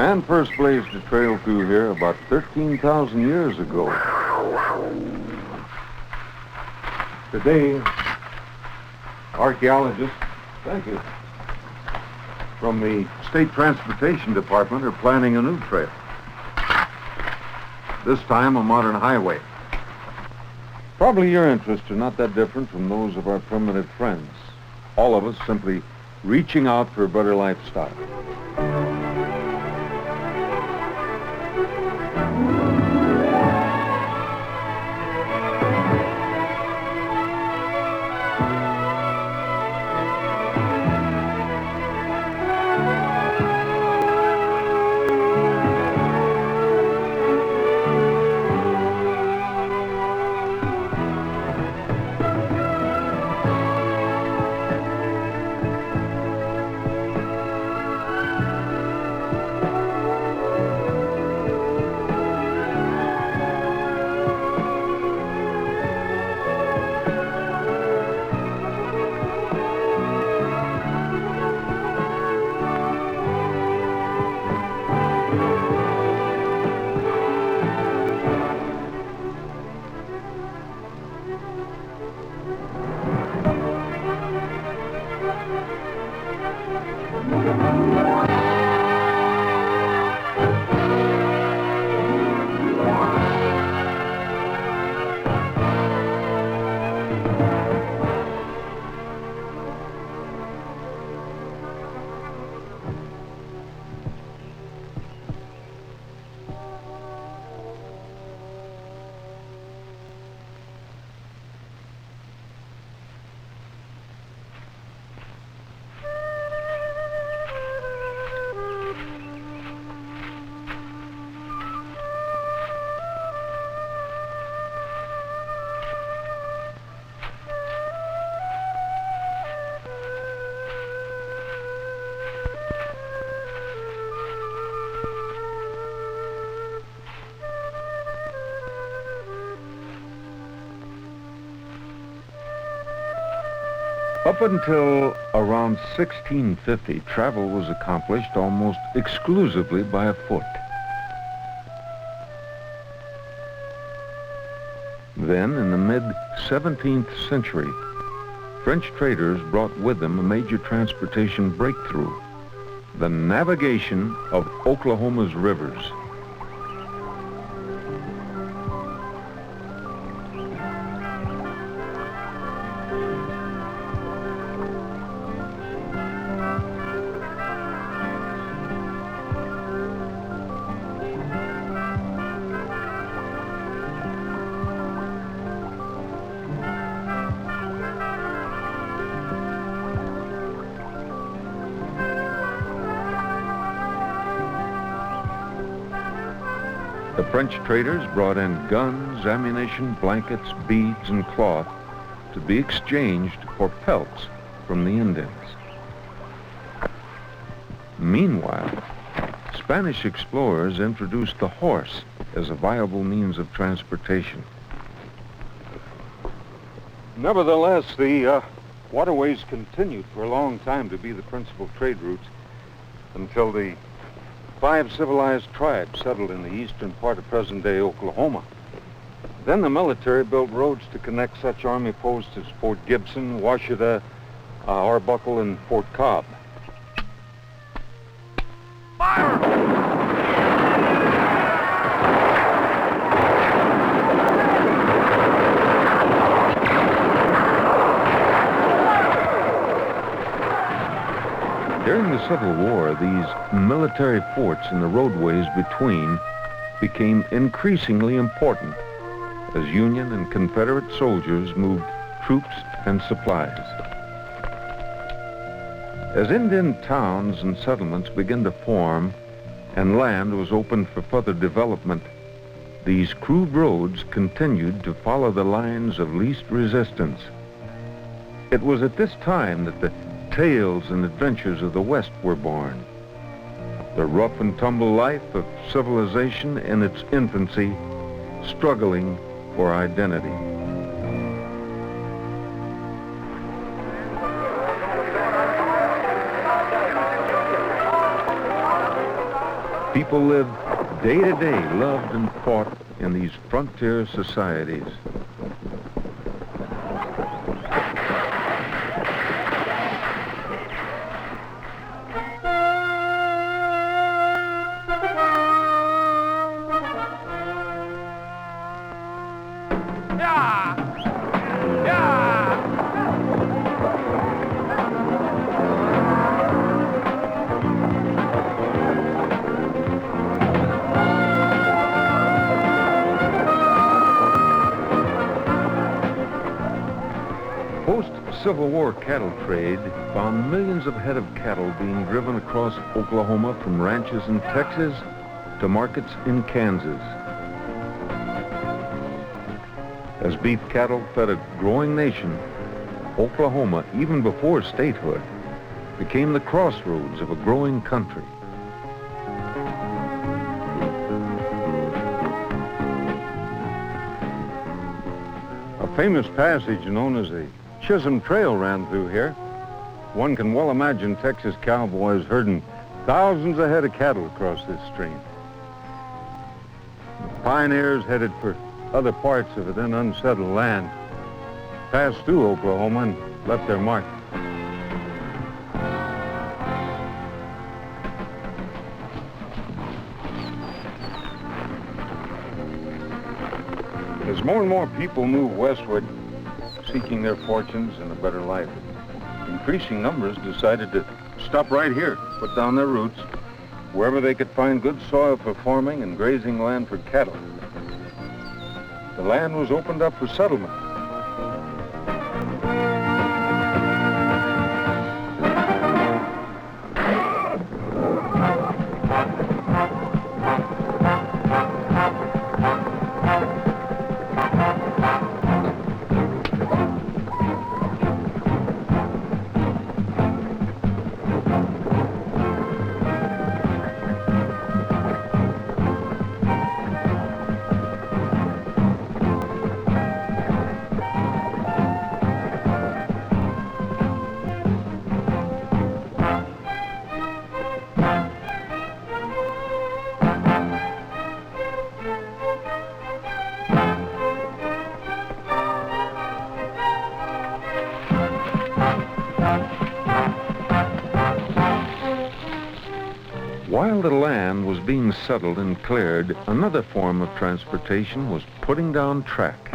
Man first blazed a trail through here about 13,000 years ago. Today, archaeologists, thank you, from the State Transportation Department are planning a new trail. This time, a modern highway. Probably your interests are not that different from those of our primitive friends. All of us simply reaching out for a better lifestyle. Up until around 1650, travel was accomplished almost exclusively by foot. Then, in the mid-17th century, French traders brought with them a major transportation breakthrough, the navigation of Oklahoma's rivers. The French traders brought in guns, ammunition, blankets, beads, and cloth to be exchanged for pelts from the Indians. Meanwhile, Spanish explorers introduced the horse as a viable means of transportation. Nevertheless, the waterways continued for a long time to be the principal trade routes until the 5 civilized tribes settled in the eastern part of present-day Oklahoma. Then the military built roads to connect such army posts as Fort Gibson, Washita, Arbuckle, and Fort Cobb. Fire! During the Civil War, these military forts in the roadways between became increasingly important as Union and Confederate soldiers moved troops and supplies. As Indian towns and settlements began to form and land was opened for further development, these crude roads continued to follow the lines of least resistance. It was at this time that the tales and adventures of the West were born. The rough and tumble life of civilization in its infancy, struggling for identity. People lived day to day, loved and fought in these frontier societies. Post-Civil War cattle trade found millions of head of cattle being driven across Oklahoma from ranches in Texas to markets in Kansas. As beef cattle fed a growing nation, Oklahoma, even before statehood, became the crossroads of a growing country. A famous passage known as the Chisholm Trail ran through here. One can well imagine Texas cowboys herding thousands of head of cattle across this stream. Pioneers headed for other parts of the then unsettled land passed through Oklahoma and left their mark. As more and more people move westward, seeking their fortunes and a better life, increasing numbers decided to stop right here, put down their roots, wherever they could find good soil for farming and grazing land for cattle. The land was opened up for settlement. While the land was being settled and cleared, another form of transportation was putting down track.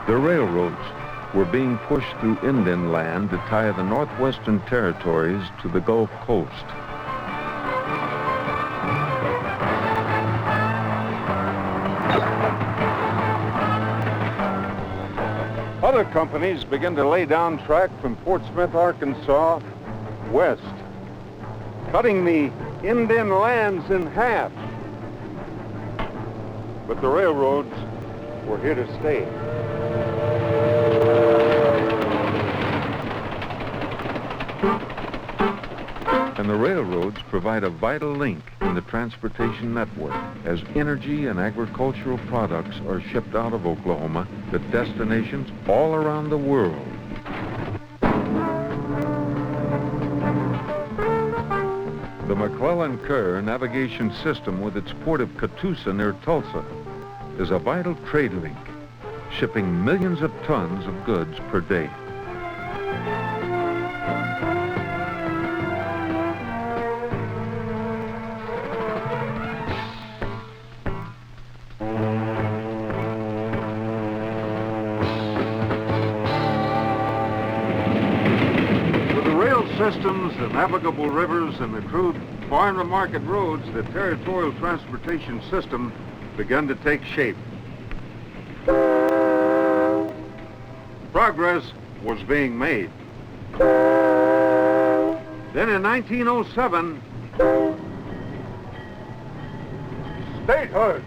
The railroads were being pushed through Indian land to tie the northwestern territories to the Gulf Coast. Other companies began to lay down track from Fort Smith, Arkansas, west, cutting the Indian lands in half. But the railroads were here to stay. And the railroads provide a vital link in the transportation network as energy and agricultural products are shipped out of Oklahoma to destinations all around the world. The McClellan-Kerr navigation system with its port of Catoosa near Tulsa is a vital trade link, shipping millions of tons of goods per day. Systems, the navigable rivers, and the crude farm-to-market roads, the territorial transportation system began to take shape. Progress was being made. Then in 1907, Statehood!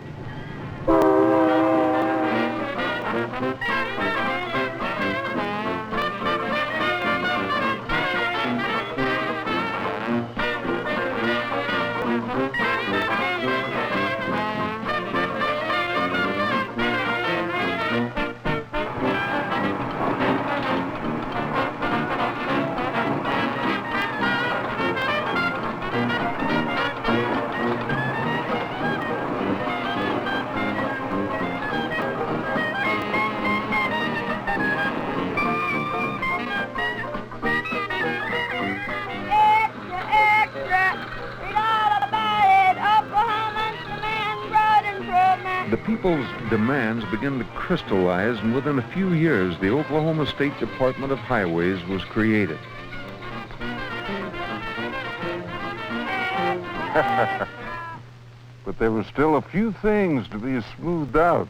The people's demands began to crystallize, and within a few years, the Oklahoma State Department of Highways was created. But there were still a few things to be smoothed out.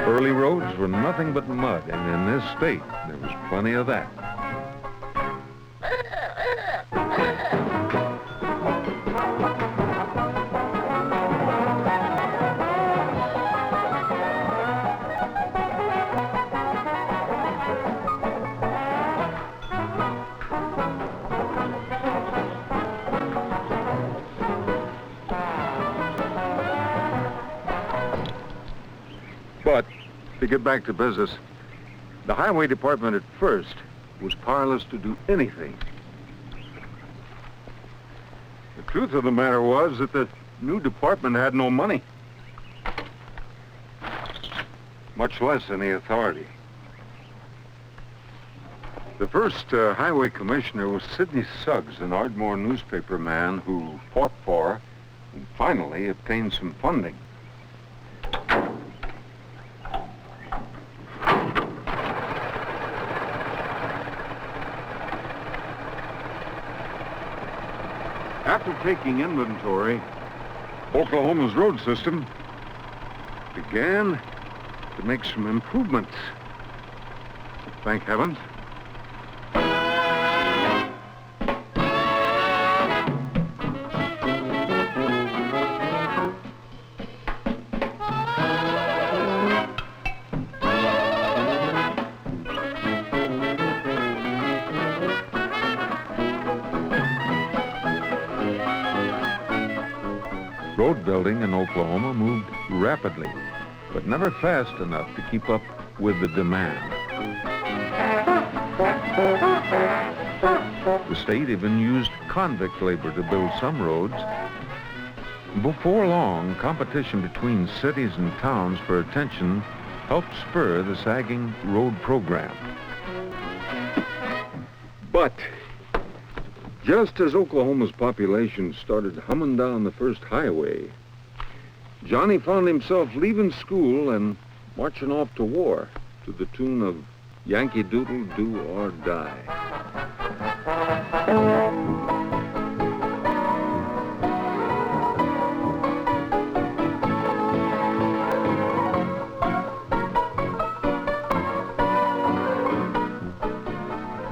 Early roads were nothing but mud, and in this state, there was plenty of that. But to get back to business, the Highway Department at first was powerless to do anything. The truth of the matter was that the new department had no money, much less any authority. The first highway commissioner was Sidney Suggs, an Ardmore newspaper man who fought for and finally obtained some funding. After taking inventory, Oklahoma's road system began to make some improvements. Thank heavens. Road building in Oklahoma moved rapidly, but never fast enough to keep up with the demand. The state even used convict labor to build some roads. Before long, competition between cities and towns for attention helped spur the sagging road program. But just as Oklahoma's population started humming down the first highway, Johnny found himself leaving school and marching off to war to the tune of Yankee Doodle Do or Die.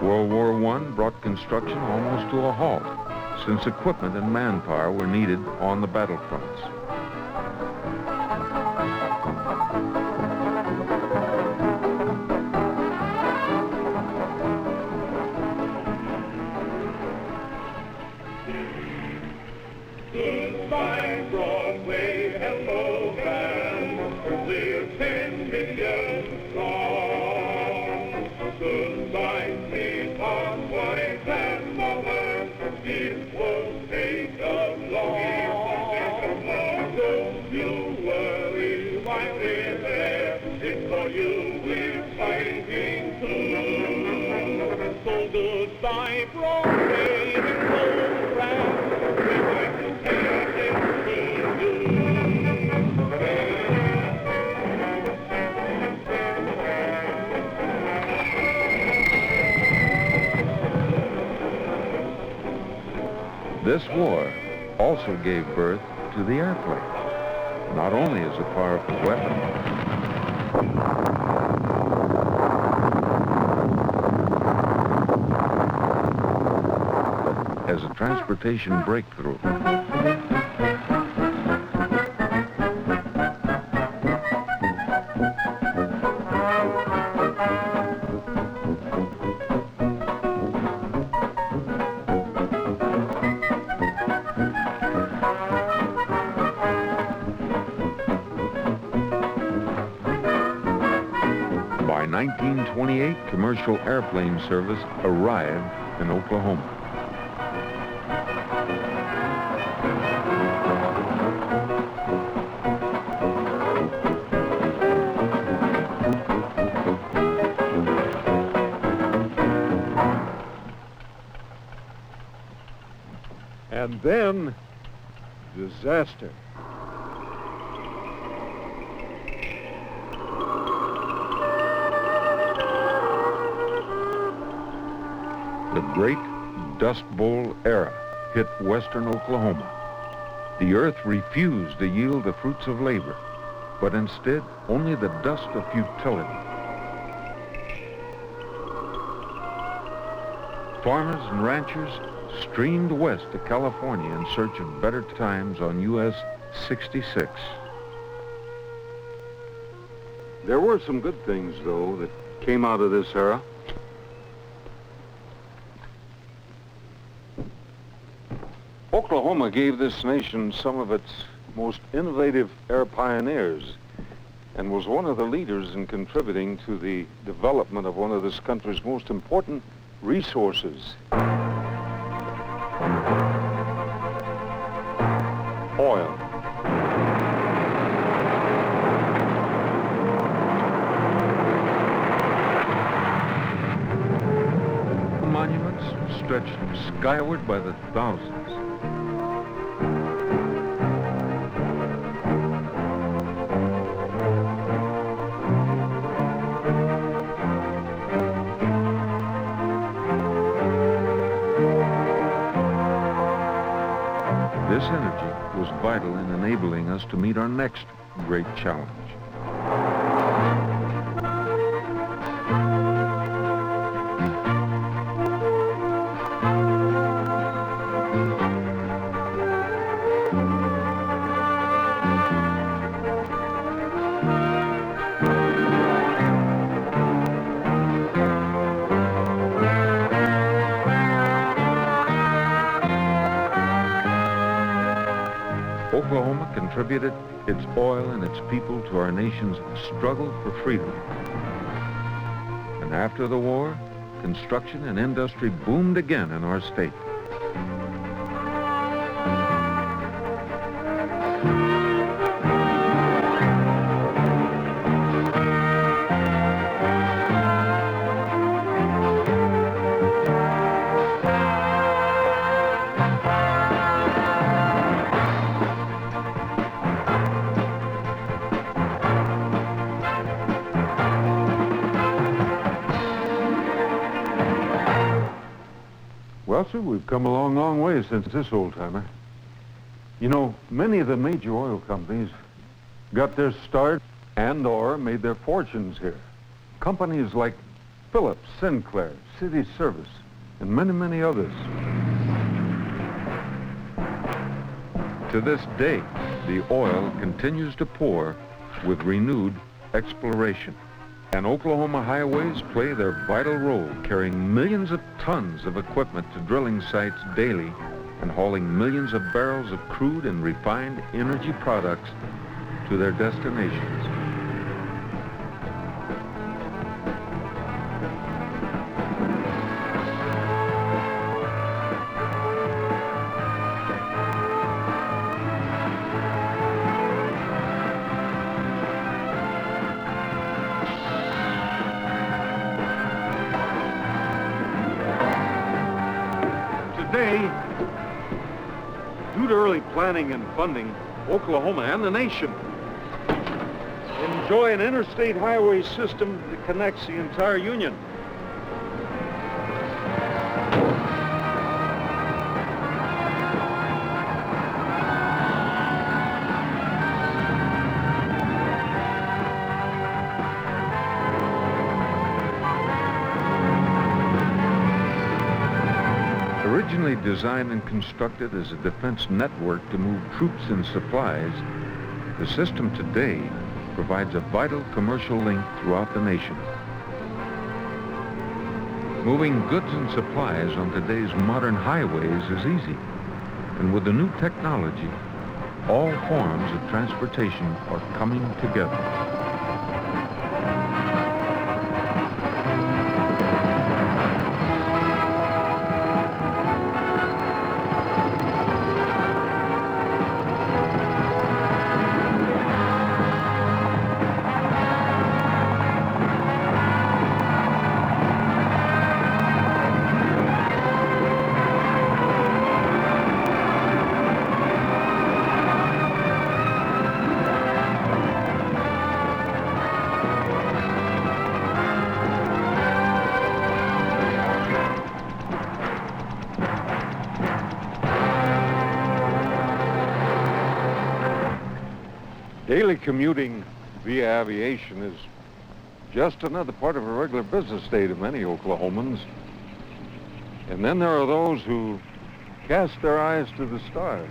World War I brought construction almost to a halt, since equipment and manpower were needed on the battlefronts. by Broadway and Rollcraft, we're going to take it This war also gave birth to the airplane, not only as a powerful weapon, but as a transportation breakthrough. By 1928, commercial airplane service arrived in Oklahoma. And then, disaster. The Great Dust Bowl era hit western Oklahoma. The earth refused to yield the fruits of labor, but instead only the dust of futility. Farmers and ranchers streamed west to California in search of better times on US 66. There were some good things, though, that came out of this era. Oklahoma gave this nation some of its most innovative air pioneers and was one of the leaders in contributing to the development of one of this country's most important resources. Oil. Monuments stretched skyward by the thousands. This energy was vital in enabling us to meet our next great challenge. Oklahoma contributed its oil and its people to our nation's struggle for freedom. And after the war, construction and industry boomed again in our state. Well, sir, we've come a long, long way since this old-timer. You know, many of the major oil companies got their start and/or made their fortunes here. Companies like Phillips, Sinclair, City Service, and many, many others. To this day, the oil continues to pour with renewed exploration. And Oklahoma highways play their vital role, carrying millions of tons of equipment to drilling sites daily and hauling millions of barrels of crude and refined energy products to their destinations. today, due to early planning and funding, Oklahoma and the nation enjoy an interstate highway system that connects the entire Union. Originally designed and constructed as a defense network to move troops and supplies, the system today provides a vital commercial link throughout the nation. Moving goods and supplies on today's modern highways is easy, and with the new technology, all forms of transportation are coming together. Daily commuting via aviation is just another part of a regular business day to many Oklahomans. And then there are those who cast their eyes to the stars.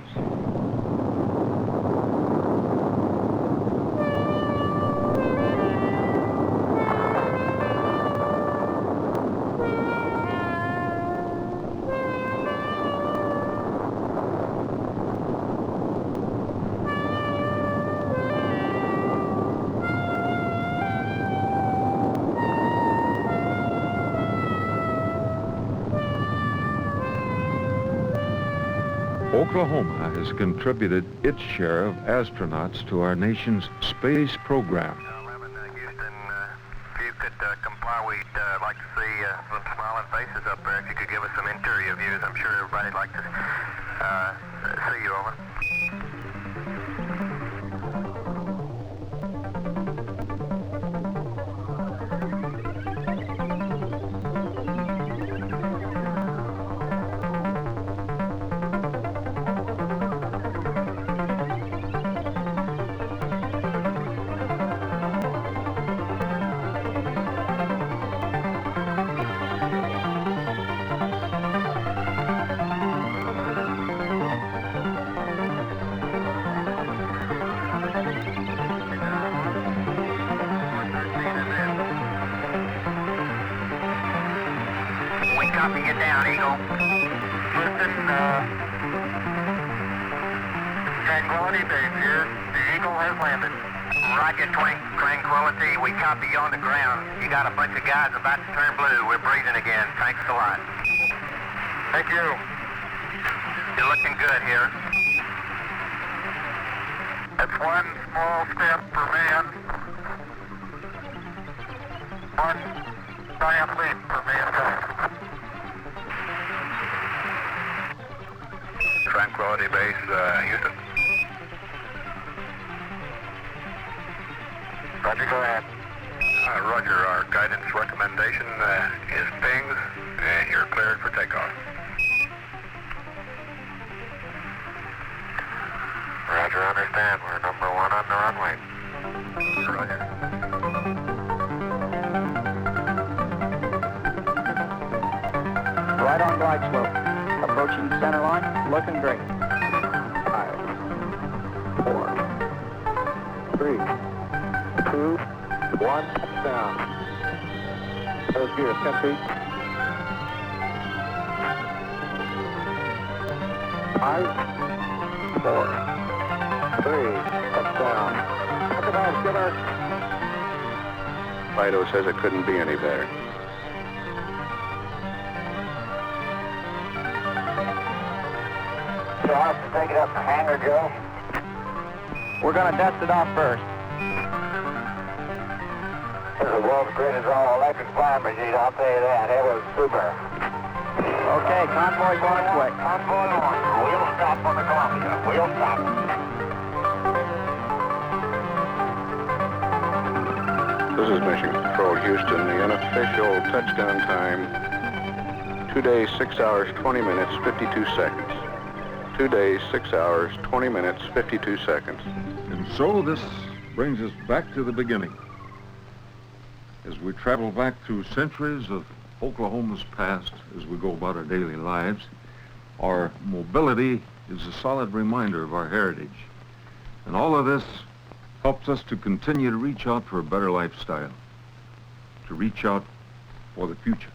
Oklahoma has contributed its share of astronauts to our nation's space program. 11, Houston, if you could comply, we'd like to see some smiling faces up there. If you could give us some interior views, I'm sure everybody'd like to see you, over. Copy you down, Eagle. Houston, Tranquility Base here. The Eagle has landed. Roger, Tranquility. We copy you on the ground. You got a bunch of guys about to turn blue. We're breathing again. Thanks a lot. Thank you. You're looking good here. That's one small step for man. One giant leap for mankind. Tranquility Base, Houston. Roger, go ahead. Roger, our guidance recommendation is pings, and you're cleared for takeoff. Roger, understand. We're number one on the runway. Roger. Right on glide slope. Approaching center line, looking great. 5, 4, 3, 2, 1, down. Those gears, 10 feet. 5, 4, 3, touchdown. Look at that, skipper. Fido says it couldn't be any better. So I'll have to take it up to hangar, Joe. We're going to dust it off first. This is the world's greatest all-electric flying machine, I'll tell you that. It was super. Okay, convoy's on its way. Convoy on. We'll stop on the Columbia. We'll stop. This is Mission Control, Houston. The unofficial touchdown time, 2 days, 6 hours, 20 minutes, 52 seconds. 2 days, 6 hours, 20 minutes, 52 seconds. And so this brings us back to the beginning. As we travel back through centuries of Oklahoma's past, as we go about our daily lives, our mobility is a solid reminder of our heritage. And all of this helps us to continue to reach out for a better lifestyle, to reach out for the future.